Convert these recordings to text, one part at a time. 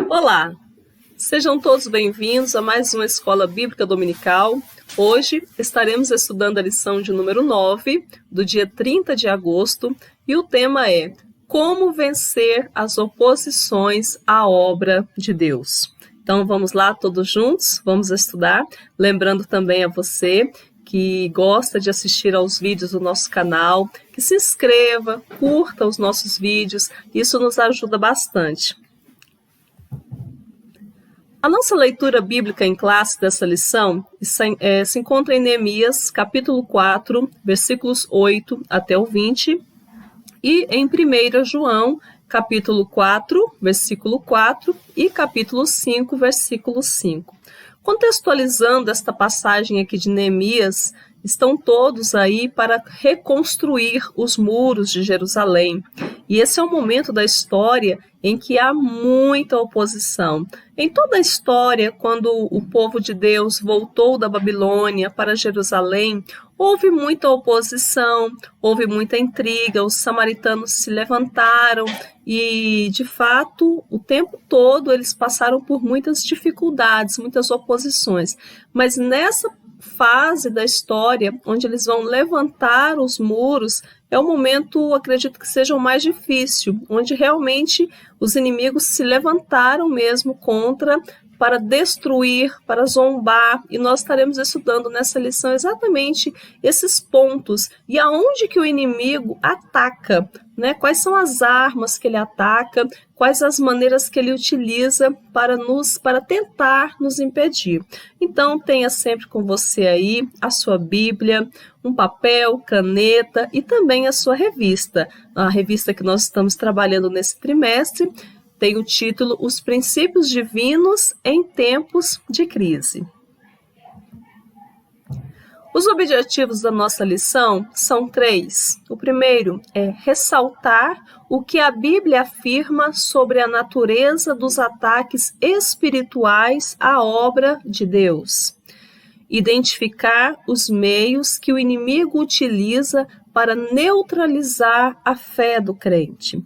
Olá, sejam todos bem-vindos a mais uma Escola Bíblica Dominical. Hoje estaremos estudando a lição de número 9, do dia 30 de agosto, e o tema é Como vencer as oposições à obra de Deus. Então vamos lá todos juntos, vamos estudar, lembrando também a você que gosta de assistir aos vídeos do nosso canal, que se inscreva, curta os nossos vídeos, isso nos ajuda bastante. A nossa leitura bíblica em classe dessa lição se encontra em Neemias, capítulo 4, versículos 8 até o 20, e em 1 João, capítulo 4, versículo 4, e capítulo 5, versículo 5. Contextualizando esta passagem aqui de Neemias, estão todos aí para reconstruir os muros de Jerusalém. E esse é o momento da história em que há muita oposição. Em toda a história, quando o povo de Deus voltou da Babilônia para Jerusalém, houve muita oposição, houve muita intriga, os samaritanos se levantaram e, de fato, o tempo todo eles passaram por muitas dificuldades, muitas oposições. Mas nessa fase da história, onde eles vão levantar os muros, é o momento, acredito que seja o mais difícil, onde realmente os inimigos se levantaram mesmo para destruir, para zombar, e nós estaremos estudando nessa lição exatamente esses pontos e aonde que o inimigo ataca, né? Quais são as armas que ele ataca, quais as maneiras que ele utiliza para tentar nos impedir. Então tenha sempre com você aí a sua Bíblia, um papel, caneta e também a sua revista. A revista que nós estamos trabalhando nesse trimestre tem o título Os Princípios Divinos em Tempos de Crise. Os objetivos da nossa lição são 3. O primeiro é ressaltar o que a Bíblia afirma sobre a natureza dos ataques espirituais à obra de Deus. Identificar os meios que o inimigo utiliza para neutralizar a fé do crente.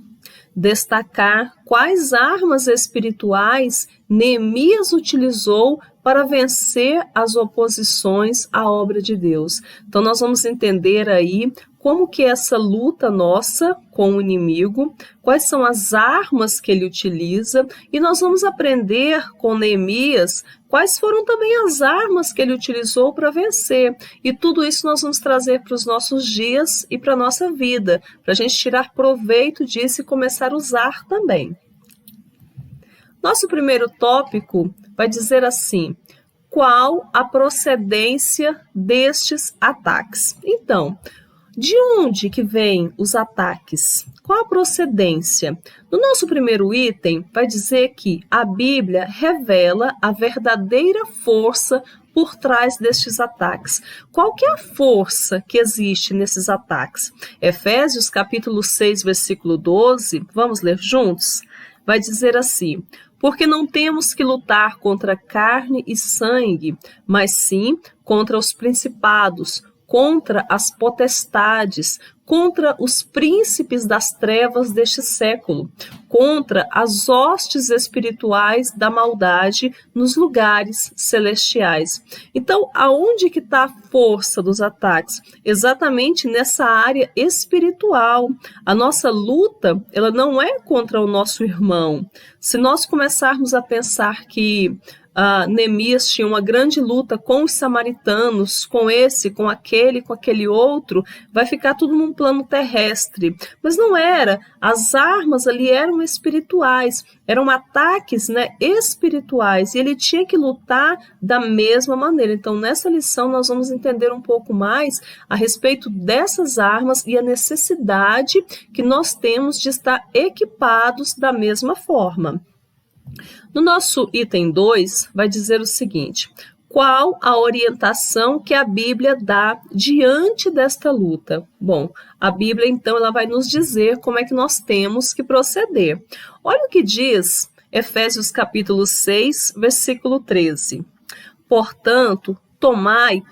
Destacar quais armas espirituais Neemias utilizou para vencer as oposições à obra de Deus. Então nós vamos entender aí como que é essa luta nossa com o inimigo, quais são as armas que ele utiliza, e nós vamos aprender com Neemias quais foram também as armas que ele utilizou para vencer. E tudo isso nós vamos trazer para os nossos dias e para a nossa vida, para a gente tirar proveito disso e começar a usar também. Nosso primeiro tópico vai dizer assim: qual a procedência destes ataques? Então, de onde que vêm os ataques? Qual a procedência? No nosso primeiro item, vai dizer que a Bíblia revela a verdadeira força por trás destes ataques. Qual que é a força que existe nesses ataques? Efésios capítulo 6, versículo 12, vamos ler juntos? Vai dizer assim: porque não temos que lutar contra carne e sangue, mas sim contra os principados, contra as potestades, contra os príncipes das trevas deste século, contra as hostes espirituais da maldade nos lugares celestiais. Então, aonde que está a força dos ataques? Exatamente nessa área espiritual. A nossa luta, ela não é contra o nosso irmão. Se nós começarmos a pensar que Neemias tinha uma grande luta com os samaritanos, com esse, com aquele outro, vai ficar tudo num plano terrestre. Mas não era, as armas ali eram espirituais, eram ataques, espirituais, e ele tinha que lutar da mesma maneira. Então nessa lição nós vamos entender um pouco mais a respeito dessas armas e a necessidade que nós temos de estar equipados da mesma forma. No nosso item 2, vai dizer o seguinte: qual a orientação que a Bíblia dá diante desta luta? Bom, a Bíblia, então, ela vai nos dizer como é que nós temos que proceder. Olha o que diz Efésios capítulo 6, versículo 13. Portanto, tomai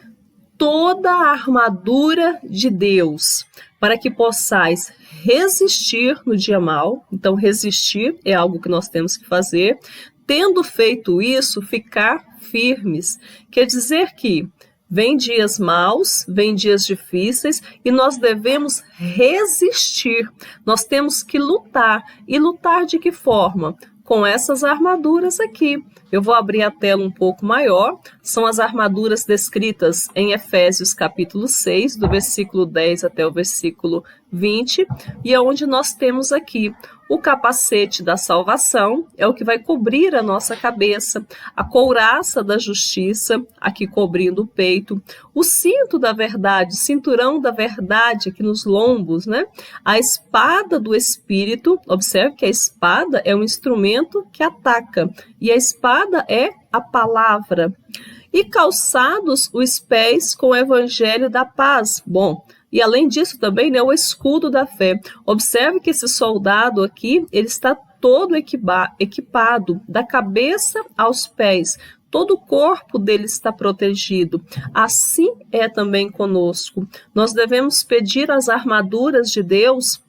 toda a armadura de Deus, para que possais resistir no dia mau. Então, resistir é algo que nós temos que fazer. tendo feito isso, ficar firmes. Quer dizer que vem dias maus, vem dias difíceis e nós devemos resistir. Nós temos que lutar. E lutar de que forma? Com essas armaduras aqui. Eu vou abrir a tela um pouco maior. São as armaduras descritas em Efésios capítulo 6, do versículo 10 até o versículo 20, e é onde nós temos aqui o capacete da salvação, é o que vai cobrir a nossa cabeça, a couraça da justiça, aqui cobrindo o peito, o cinto da verdade, cinturão da verdade aqui nos lombos, né? A espada do Espírito, observe que a espada é um instrumento que ataca, e a espada é a palavra. E calçados os pés com o evangelho da paz. Bom, e além disso também, né, o escudo da fé. Observe que esse soldado aqui, ele está todo equipado, da cabeça aos pés. Todo o corpo dele está protegido. Assim é também conosco. Nós devemos pedir as armaduras de Deus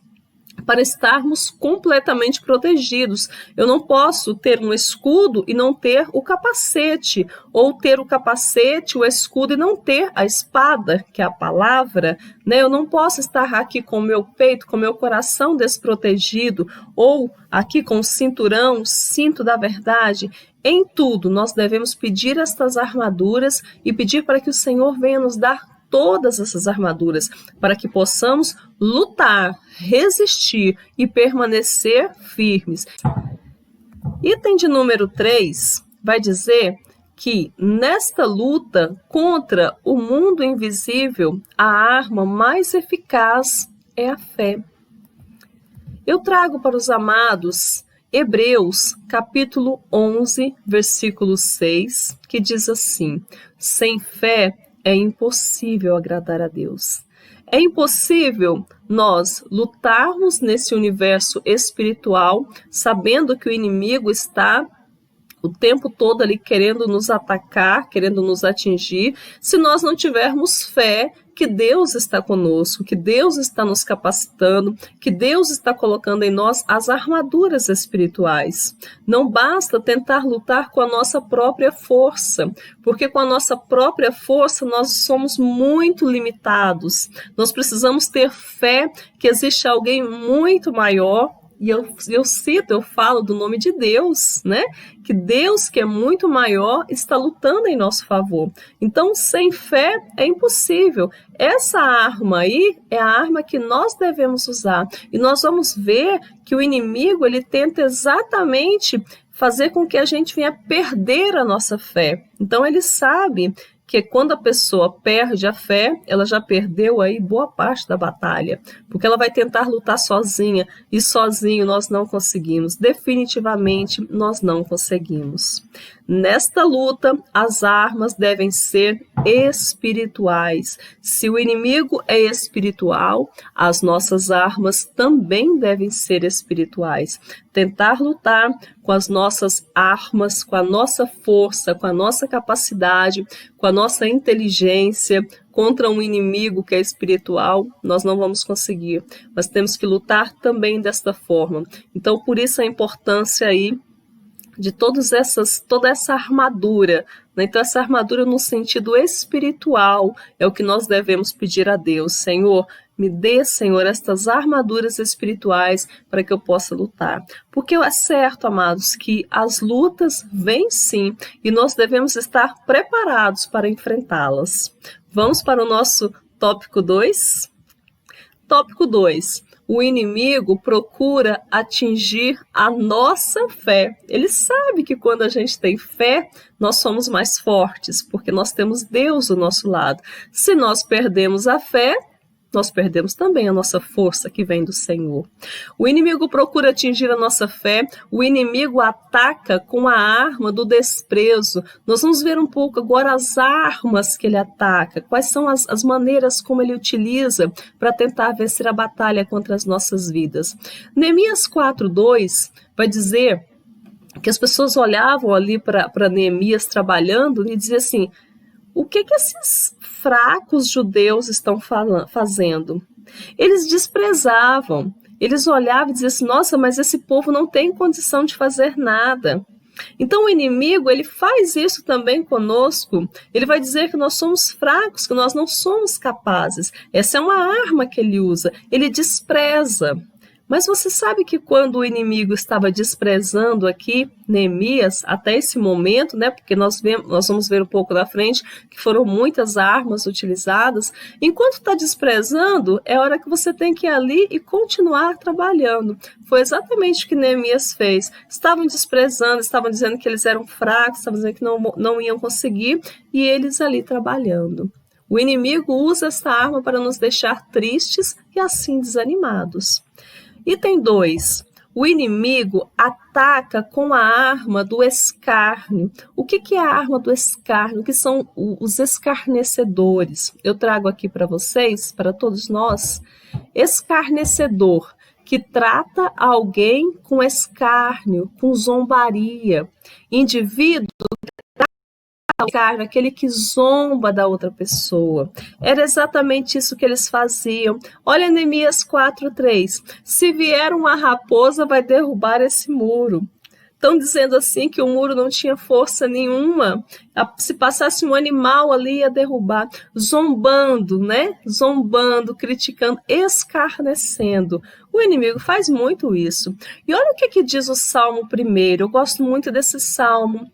para estarmos completamente protegidos. Eu não posso ter um escudo e não ter o capacete, ou ter o capacete, o escudo e não ter a espada, que é a palavra, né? Eu não posso estar aqui com o meu peito, com o meu coração desprotegido, ou aqui com o cinturão, o cinto da verdade. Em tudo, nós devemos pedir estas armaduras e pedir para que o Senhor venha nos dar todas essas armaduras, para que possamos lutar, resistir e permanecer firmes. Item de número 3 vai dizer que nesta luta contra o mundo invisível, a arma mais eficaz é a fé. Eu trago para os amados Hebreus, capítulo 11, versículo 6, que diz assim: sem fé é impossível agradar a Deus. É impossível nós lutarmos nesse universo espiritual, sabendo que o inimigo está o tempo todo ali querendo nos atacar, querendo nos atingir, se nós não tivermos fé que Deus está conosco, que Deus está nos capacitando, que Deus está colocando em nós as armaduras espirituais. Não basta tentar lutar com a nossa própria força, porque com a nossa própria força nós somos muito limitados. Nós precisamos ter fé que existe alguém muito maior. E eu falo do nome de Deus, né? Que Deus, que é muito maior, está lutando em nosso favor. Então, sem fé é impossível. Essa arma aí é a arma que nós devemos usar. E nós vamos ver que o inimigo, ele tenta exatamente fazer com que a gente venha perder a nossa fé. Então, ele sabe que quando a pessoa perde a fé, ela já perdeu aí boa parte da batalha, porque ela vai tentar lutar sozinha, e sozinho nós não conseguimos, definitivamente nós não conseguimos. Nesta luta, as armas devem ser espirituais. Se o inimigo é espiritual, as nossas armas também devem ser espirituais. Tentar lutar com as nossas armas, com a nossa força, com a nossa capacidade, com a nossa inteligência, contra um inimigo que é espiritual, nós não vamos conseguir. Mas temos que lutar também desta forma. Então, por isso a importância aí de toda essa armadura, né? Então essa armadura no sentido espiritual é o que nós devemos pedir a Deus. Senhor, me dê, Senhor, estas armaduras espirituais para que eu possa lutar. Porque é certo, amados, que as lutas vêm sim e nós devemos estar preparados para enfrentá-las. Vamos para o nosso tópico 2? Tópico 2. O inimigo procura atingir a nossa fé. Ele sabe que quando a gente tem fé, nós somos mais fortes, porque nós temos Deus do nosso lado. Se nós perdemos a fé, nós perdemos também a nossa força que vem do Senhor. O inimigo procura atingir a nossa fé, o inimigo ataca com a arma do desprezo. Nós vamos ver um pouco agora as armas que ele ataca, quais são as maneiras como ele utiliza para tentar vencer a batalha contra as nossas vidas. Neemias 4:2 vai dizer que as pessoas olhavam ali para Neemias trabalhando e diziam assim: o que esses fracos judeus estão fazendo? Eles desprezavam, eles olhavam e diziam assim: nossa, mas esse povo não tem condição de fazer nada. Então o inimigo, ele faz isso também conosco. Ele vai dizer que nós somos fracos, que nós não somos capazes. Essa é uma arma que ele usa. Ele despreza. Mas você sabe que quando o inimigo estava desprezando aqui Neemias, até esse momento, né, porque nós vamos ver um pouco da frente, que foram muitas armas utilizadas, enquanto está desprezando, é hora que você tem que ir ali e continuar trabalhando. Foi exatamente o que Neemias fez. Estavam desprezando, estavam dizendo que eles eram fracos, estavam dizendo que não iam conseguir, e eles ali trabalhando. O inimigo usa essa arma para nos deixar tristes e assim desanimados. Item 2. O inimigo ataca com a arma do escárnio. O que é a arma do escárnio? O que são os escarnecedores? Eu trago aqui para vocês, para todos nós, escarnecedor, que trata alguém com escárnio, com zombaria. Indivíduo, aquele que zomba da outra pessoa. Era exatamente isso que eles faziam. Olha Neemias 4:3. Se vier uma raposa, vai derrubar esse muro. Estão dizendo assim que o muro não tinha força nenhuma. Se passasse um animal ali, ia derrubar. Zombando, né? Zombando, criticando, escarnecendo. O inimigo faz muito isso. E olha o que diz o Salmo 1. Eu gosto muito desse Salmo.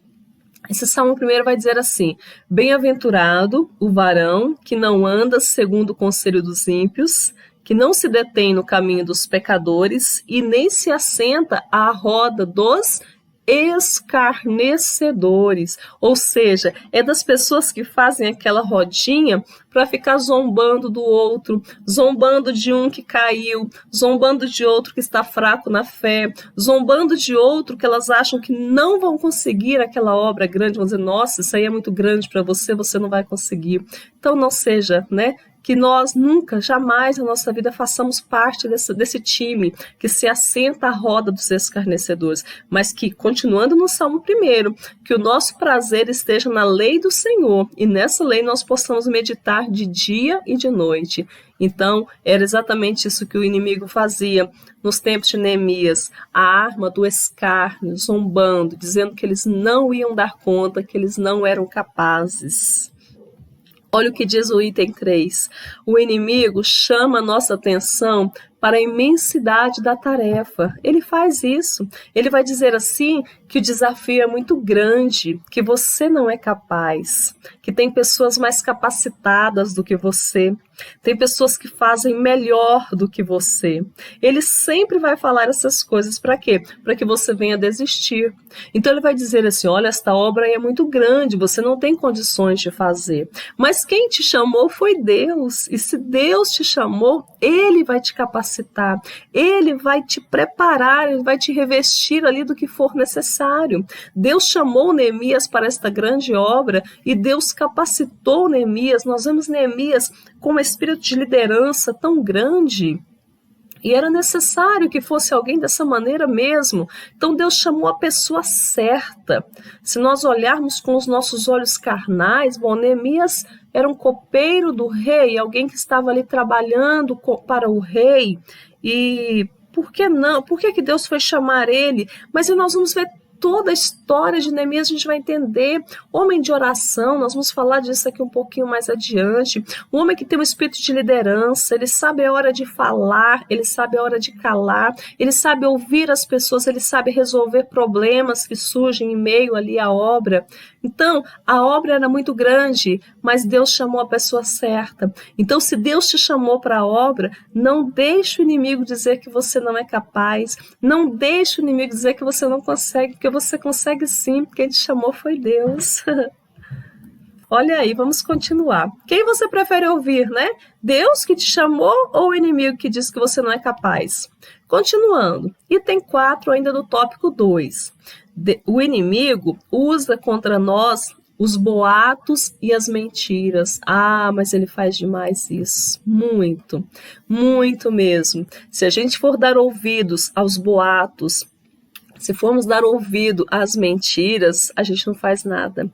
Esse Salmo 1 vai dizer assim: bem-aventurado o varão que não anda segundo o conselho dos ímpios, que não se detém no caminho dos pecadores e nem se assenta à roda dos escarnecedores. Ou seja, é das pessoas que fazem aquela rodinha para ficar zombando do outro, zombando de um que caiu, zombando de outro que está fraco na fé, zombando de outro que elas acham que não vão conseguir aquela obra grande, vão dizer, nossa, isso aí é muito grande para você, você não vai conseguir. Então não seja, né? Que nós nunca, jamais na nossa vida façamos parte desse time que se assenta à roda dos escarnecedores, mas que, continuando no Salmo 1, que o nosso prazer esteja na lei do Senhor e nessa lei nós possamos meditar de dia e de noite. Então, era exatamente isso que o inimigo fazia nos tempos de Neemias, a arma do escárnio, zombando, dizendo que eles não iam dar conta, que eles não eram capazes. Olha o que diz o item 3. O inimigo chama a nossa atenção para a imensidade da tarefa. Ele faz isso. Ele vai dizer assim que o desafio é muito grande, que você não é capaz, que tem pessoas mais capacitadas do que você, tem pessoas que fazem melhor do que você. Ele sempre vai falar essas coisas para quê? Para que você venha desistir. Então ele vai dizer assim, olha, esta obra é muito grande, você não tem condições de fazer. Mas quem te chamou foi Deus, e se Deus te chamou, Ele vai te capacitar, Ele vai te preparar, Ele vai te revestir ali do que for necessário. Deus chamou Neemias para esta grande obra e Deus capacitou Neemias. Nós vemos Neemias com um espírito de liderança tão grande. E era necessário que fosse alguém dessa maneira mesmo. Então Deus chamou a pessoa certa. Se nós olharmos com os nossos olhos carnais, bom, Neemias era um copeiro do rei, alguém que estava ali trabalhando para o rei. E por que não? Por que Deus foi chamar ele? Mas nós vamos ver toda a história de Neemias, a gente vai entender. Homem de oração, nós vamos falar disso aqui um pouquinho mais adiante. Um homem que tem um espírito de liderança, ele sabe a hora de falar, ele sabe a hora de calar, ele sabe ouvir as pessoas, ele sabe resolver problemas que surgem em meio ali à obra. Então, a obra era muito grande, mas Deus chamou a pessoa certa. Então, se Deus te chamou para a obra, não deixe o inimigo dizer que você não é capaz, não deixe o inimigo dizer que você não consegue, porque você consegue sim, quem te chamou foi Deus. Olha aí, vamos continuar. Quem você prefere ouvir, né? Deus que te chamou ou o inimigo que diz que você não é capaz? Continuando, item 4 ainda do tópico 2. O inimigo usa contra nós os boatos e as mentiras. Ah, mas ele faz demais isso. Muito, muito mesmo. Se a gente for dar ouvidos aos boatos, se formos dar ouvido às mentiras, a gente não faz nada.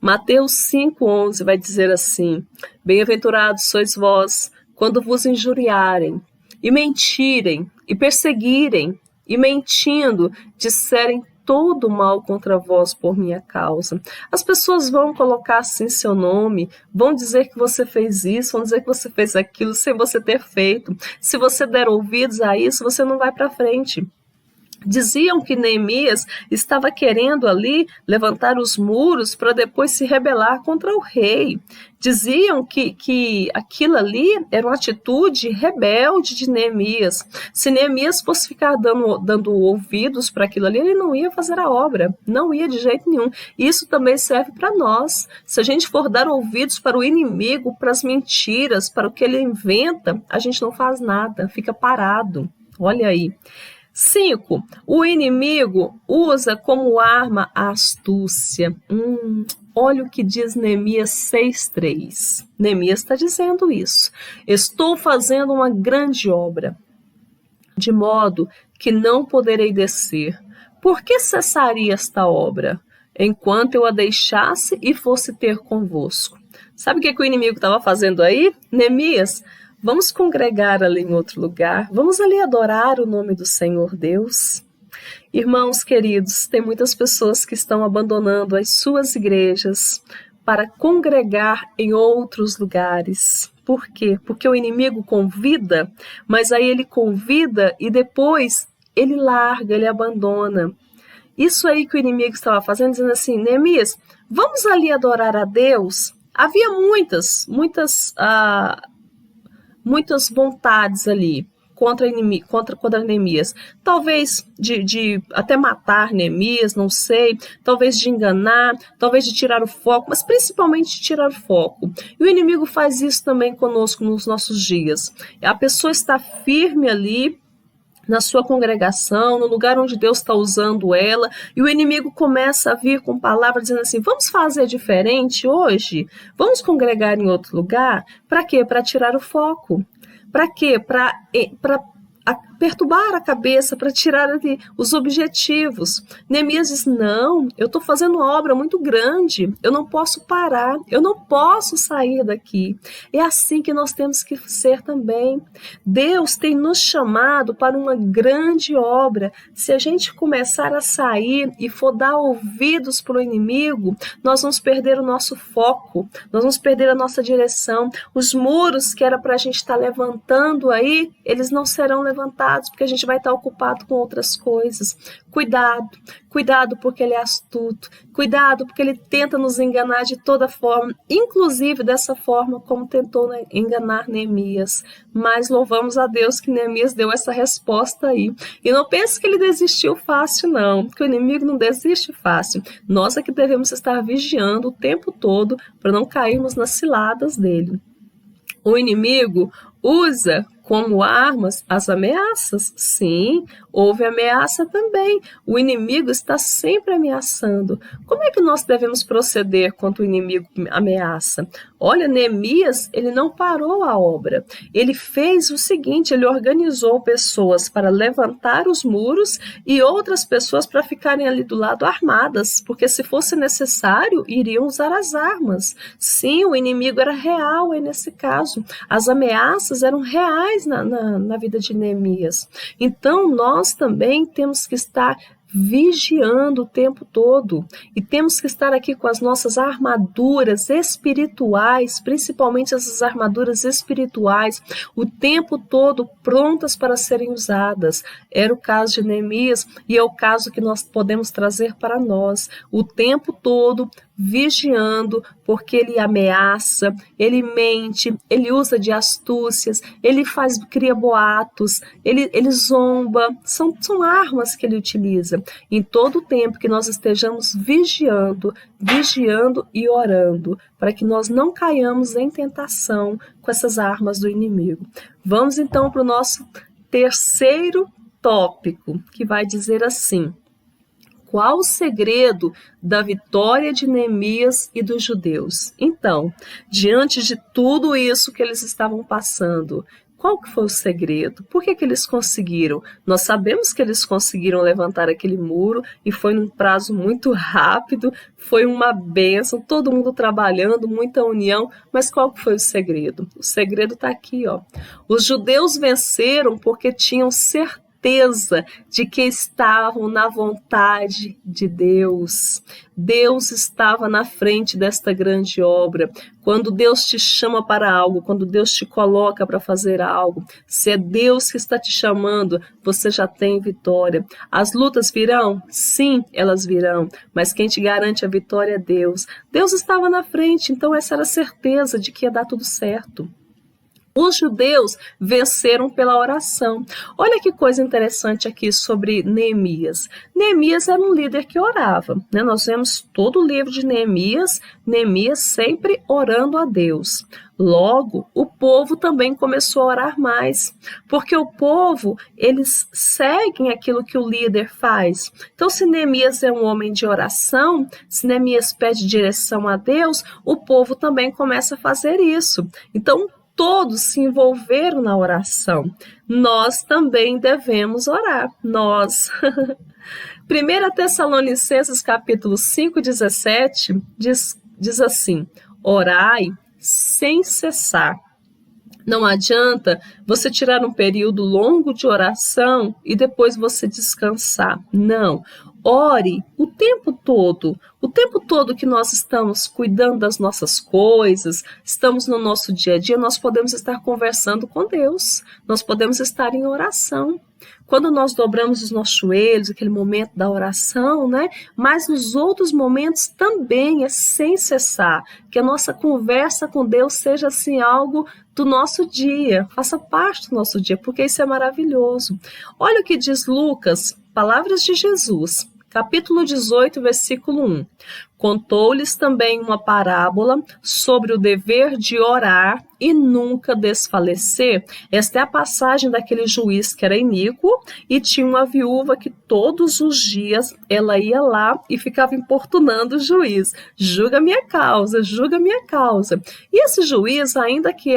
Mateus 5,11 vai dizer assim: bem-aventurados sois vós, quando vos injuriarem, e mentirem, e perseguirem, e mentindo disserem todo mal contra vós por minha causa. As pessoas vão colocar assim seu nome, vão dizer que você fez isso, vão dizer que você fez aquilo sem você ter feito. Se você der ouvidos a isso, você não vai para frente. Diziam que Neemias estava querendo ali levantar os muros para depois se rebelar contra o rei. Diziam que aquilo ali era uma atitude rebelde de Neemias. Se Neemias fosse ficar dando ouvidos para aquilo ali, ele não ia fazer a obra, não ia de jeito nenhum. Isso também serve para nós. Se a gente for dar ouvidos para o inimigo, para as mentiras, para o que ele inventa, a gente não faz nada, fica parado. Olha aí. 5. O inimigo usa como arma a astúcia. Olha o que diz Neemias 6:3. Neemias está dizendo isso. Estou fazendo uma grande obra, de modo que não poderei descer. Por que cessaria esta obra, enquanto eu a deixasse e fosse ter convosco? Sabe o que o inimigo estava fazendo aí? Neemias, vamos congregar ali em outro lugar, vamos ali adorar o nome do Senhor Deus. Irmãos queridos, tem muitas pessoas que estão abandonando as suas igrejas para congregar em outros lugares. Por quê? Porque o inimigo convida, mas aí ele convida e depois ele larga, ele abandona. Isso aí que o inimigo estava fazendo, dizendo assim, Neemias, vamos ali adorar a Deus? Havia muitas vontades ali contra Neemias. Talvez de até matar Neemias, não sei. Talvez de enganar, talvez de tirar o foco, mas principalmente de tirar o foco. E o inimigo faz isso também conosco nos nossos dias. A pessoa está firme ali na sua congregação, no lugar onde Deus está usando ela, e o inimigo começa a vir com palavras dizendo assim, vamos fazer diferente hoje? Vamos congregar em outro lugar? Para quê? Para tirar o foco. Para quê? Para perturbar a cabeça, para tirar ali os objetivos. Neemias diz, não, eu estou fazendo uma obra muito grande, eu não posso parar, eu não posso sair daqui. É assim que nós temos que ser também. Deus tem nos chamado para uma grande obra. Se a gente começar a sair e for dar ouvidos para o inimigo, nós vamos perder o nosso foco, nós vamos perder a nossa direção. Os muros que era para a gente estar levantando aí, eles não serão levantados, porque a gente vai estar ocupado com outras coisas. Cuidado porque ele é astuto, cuidado porque ele tenta nos enganar de toda forma, inclusive dessa forma como tentou enganar Neemias. Mas louvamos a Deus que Neemias deu essa resposta aí. E não pense que ele desistiu fácil, não, que o inimigo não desiste fácil. Nós é que devemos estar vigiando o tempo todo para não cairmos nas ciladas dele. O inimigo usa como armas as ameaças. Sim, houve ameaça também. O inimigo está sempre ameaçando. Como é que nós devemos proceder quando o inimigo ameaça? Olha, Neemias, ele não parou a obra. Ele fez o seguinte, ele organizou pessoas para levantar os muros e outras pessoas para ficarem ali do lado armadas, porque se fosse necessário, iriam usar as armas. Sim, o inimigo era real aí nesse caso. As ameaças eram reais na vida de Neemias. Então, nós também temos que estar vigiando o tempo todo e temos que estar aqui com as nossas armaduras espirituais, principalmente essas armaduras espirituais, o tempo todo prontas para serem usadas. Era o caso de Neemias e é o caso que nós podemos trazer para nós, o tempo todo vigiando, porque ele ameaça, ele mente, ele usa de astúcias, ele cria boatos, ele zomba, são armas que ele utiliza. Em todo o tempo que nós estejamos vigiando e orando, para que nós não caiamos em tentação com essas armas do inimigo. Vamos então para o nosso terceiro tópico, que vai dizer assim: qual o segredo da vitória de Neemias e dos judeus? Então, diante de tudo isso que eles estavam passando, qual que foi o segredo? Por que eles conseguiram? Nós sabemos que eles conseguiram levantar aquele muro e foi num prazo muito rápido, foi uma bênção, todo mundo trabalhando, muita união, mas qual que foi o segredo? O segredo está aqui, ó. Os judeus venceram porque tinham certeza certeza de que estavam na vontade de Deus. Deus estava na frente desta grande obra. Quando Deus te chama para algo, quando Deus te coloca para fazer algo, se é Deus que está te chamando, você já tem vitória. As lutas virão? Sim, elas virão, mas quem te garante a vitória é Deus. Deus estava na frente, então essa era a certeza de que ia dar tudo certo. Os judeus venceram pela oração. Olha que coisa interessante aqui sobre Neemias. Neemias era um líder que orava, né? Nós vemos todo o livro de Neemias sempre orando a Deus. Logo, o povo também começou a orar mais, porque o povo, eles seguem aquilo que o líder faz. Então, se Neemias é um homem de oração, se Neemias pede direção a Deus, o povo também começa a fazer isso. Então, todos se envolveram na oração. Nós também devemos orar. Nós. 1 Tessalonicenses capítulo 5, 17, diz assim: orai sem cessar. Não adianta você tirar um período longo de oração e depois você descansar. Não. Ore o tempo todo que nós estamos cuidando das nossas coisas, estamos no nosso dia a dia, nós podemos estar conversando com Deus, nós podemos estar em oração. Quando nós dobramos os nossos joelhos, aquele momento da oração, né? Mas nos outros momentos também é sem cessar, que a nossa conversa com Deus seja assim algo do nosso dia, faça parte do nosso dia, porque isso é maravilhoso. Olha o que diz Lucas, palavras de Jesus, capítulo 18, versículo 1. Contou-lhes também uma parábola sobre o dever de orar e nunca desfalecer. Esta é a passagem daquele juiz que era iníquo e tinha uma viúva que todos os dias ela ia lá e ficava importunando o juiz. Julga minha causa, julga minha causa. E esse juiz, ainda que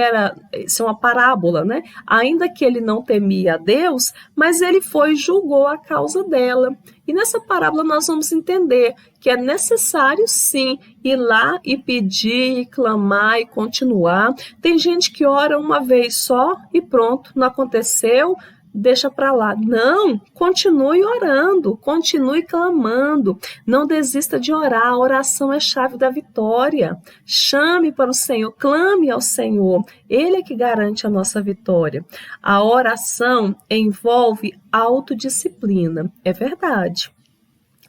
isso é uma parábola, né? Ainda que ele não temia a Deus, mas ele foi e julgou a causa dela. E nessa parábola nós vamos entender que é necessário sim ir lá e pedir, e clamar e continuar. Tem gente que ora uma vez só e pronto, não aconteceu, deixa para lá. Não, continue orando, continue clamando, não desista de orar, a oração é chave da vitória. Chame para o Senhor, clame ao Senhor, Ele é que garante a nossa vitória. A oração envolve autodisciplina, é verdade.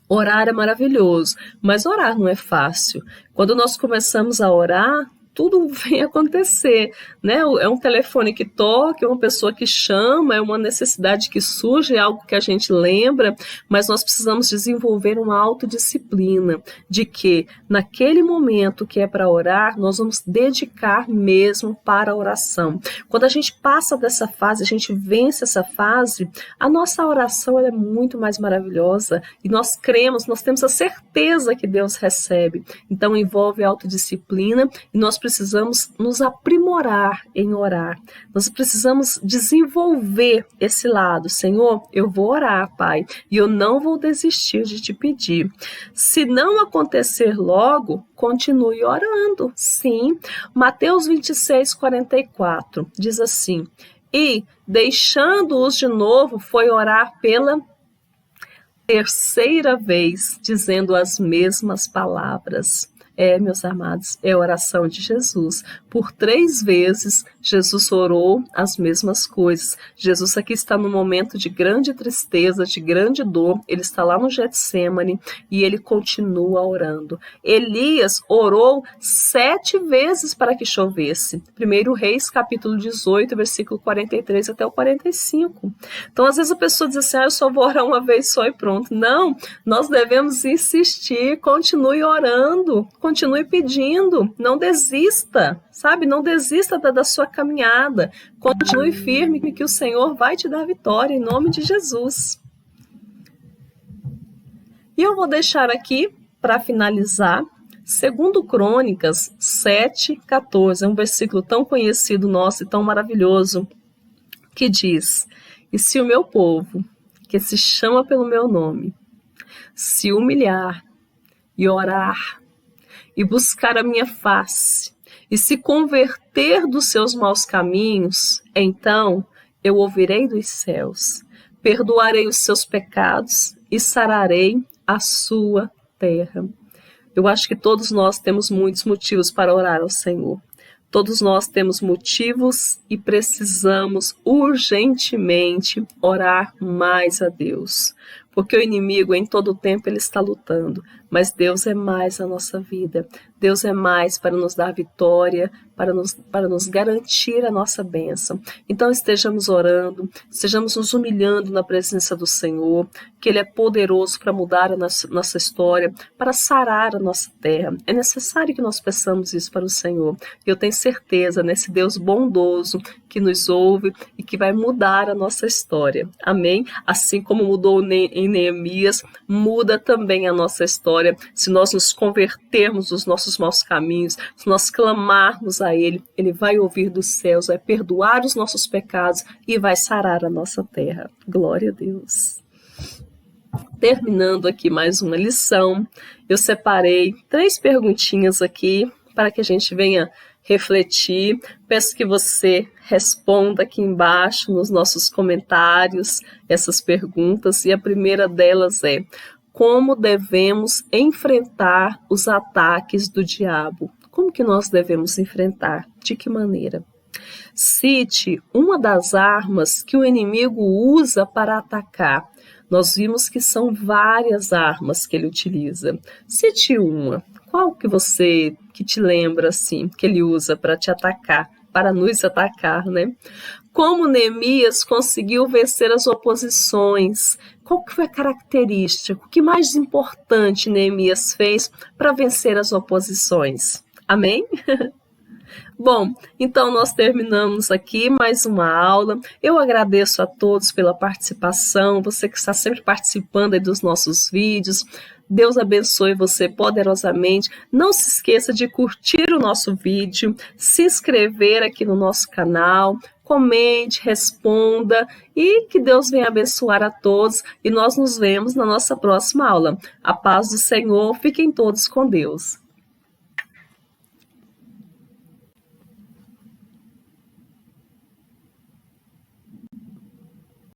Orar é maravilhoso, mas orar não é fácil. Quando nós começamos a orar, tudo vem acontecer, né? É um telefone que toca, é uma pessoa que chama, é uma necessidade que surge, é algo que a gente lembra, mas nós precisamos desenvolver uma autodisciplina de que naquele momento que é para orar, nós vamos dedicar mesmo para a oração. Quando a gente passa dessa fase, a gente vence essa fase, a nossa oração ela é muito mais maravilhosa e nós cremos, nós temos a certeza que Deus recebe. Então envolve autodisciplina e nós precisamos nos aprimorar em orar. Nós precisamos desenvolver esse lado. Senhor, eu vou orar, Pai, e eu não vou desistir de te pedir. Se não acontecer logo, continue orando. Sim. Mateus 26, 44 diz assim: e, deixando-os de novo, foi orar pela terceira vez, dizendo as mesmas palavras. Meus amados, é a oração de Jesus. Por 3 vezes, Jesus orou as mesmas coisas. Jesus aqui está num momento de grande tristeza, de grande dor. Ele está lá no Getsêmani e ele continua orando. Elias orou 7 vezes para que chovesse. 1 Reis, capítulo 18, versículo 43 até o 45. Então, às vezes a pessoa diz assim, eu só vou orar uma vez só e pronto. Não, nós devemos insistir, continue orando, continue pedindo, não desista, sabe? Não desista da sua caminhada. Continue firme que o Senhor vai te dar vitória em nome de Jesus. E eu vou deixar aqui, para finalizar, 2 Crônicas 7:14, é um versículo tão conhecido nosso e tão maravilhoso, que diz: e se o meu povo, que se chama pelo meu nome, se humilhar e orar, e buscar a minha face, e se converter dos seus maus caminhos, então eu ouvirei dos céus, perdoarei os seus pecados e sararei a sua terra. Eu acho que todos nós temos muitos motivos para orar ao Senhor. Todos nós temos motivos e precisamos urgentemente orar mais a Deus. Porque o inimigo em todo o tempo ele está lutando, mas Deus é mais na nossa vida. Deus é mais para nos dar vitória, para nos garantir a nossa bênção. Então estejamos orando, estejamos nos humilhando na presença do Senhor, que Ele é poderoso para mudar a nossa história, para sarar a nossa terra. É necessário que nós peçamos isso para o Senhor. E eu tenho certeza nesse Deus bondoso que nos ouve e que vai mudar a nossa história. Amém? Assim como mudou em Neemias, muda também a nossa história se nós nos convertermos dos nossos maus caminhos, se nós clamarmos a Ele, Ele vai ouvir dos céus, vai perdoar os nossos pecados e vai sarar a nossa terra. Glória a Deus. Terminando aqui mais uma lição, eu separei 3 perguntinhas aqui para que a gente venha refletir. Peço que você responda aqui embaixo nos nossos comentários essas perguntas, e a primeira delas é: como devemos enfrentar os ataques do diabo? Como que nós devemos enfrentar? De que maneira? Cite uma das armas que o inimigo usa para atacar. Nós vimos que são várias armas que ele utiliza. Cite uma. Qual que te lembra assim, que ele usa para te atacar, para nos atacar, né? Como Neemias conseguiu vencer as oposições? Qual que foi a característica? O que mais importante Neemias fez para vencer as oposições? Amém? Bom, então nós terminamos aqui mais uma aula. Eu agradeço a todos pela participação, você que está sempre participando aí dos nossos vídeos. Deus abençoe você poderosamente. Não se esqueça de curtir o nosso vídeo, se inscrever aqui no nosso canal, comente, responda e que Deus venha abençoar a todos. E nós nos vemos na nossa próxima aula. A paz do Senhor, fiquem todos com Deus.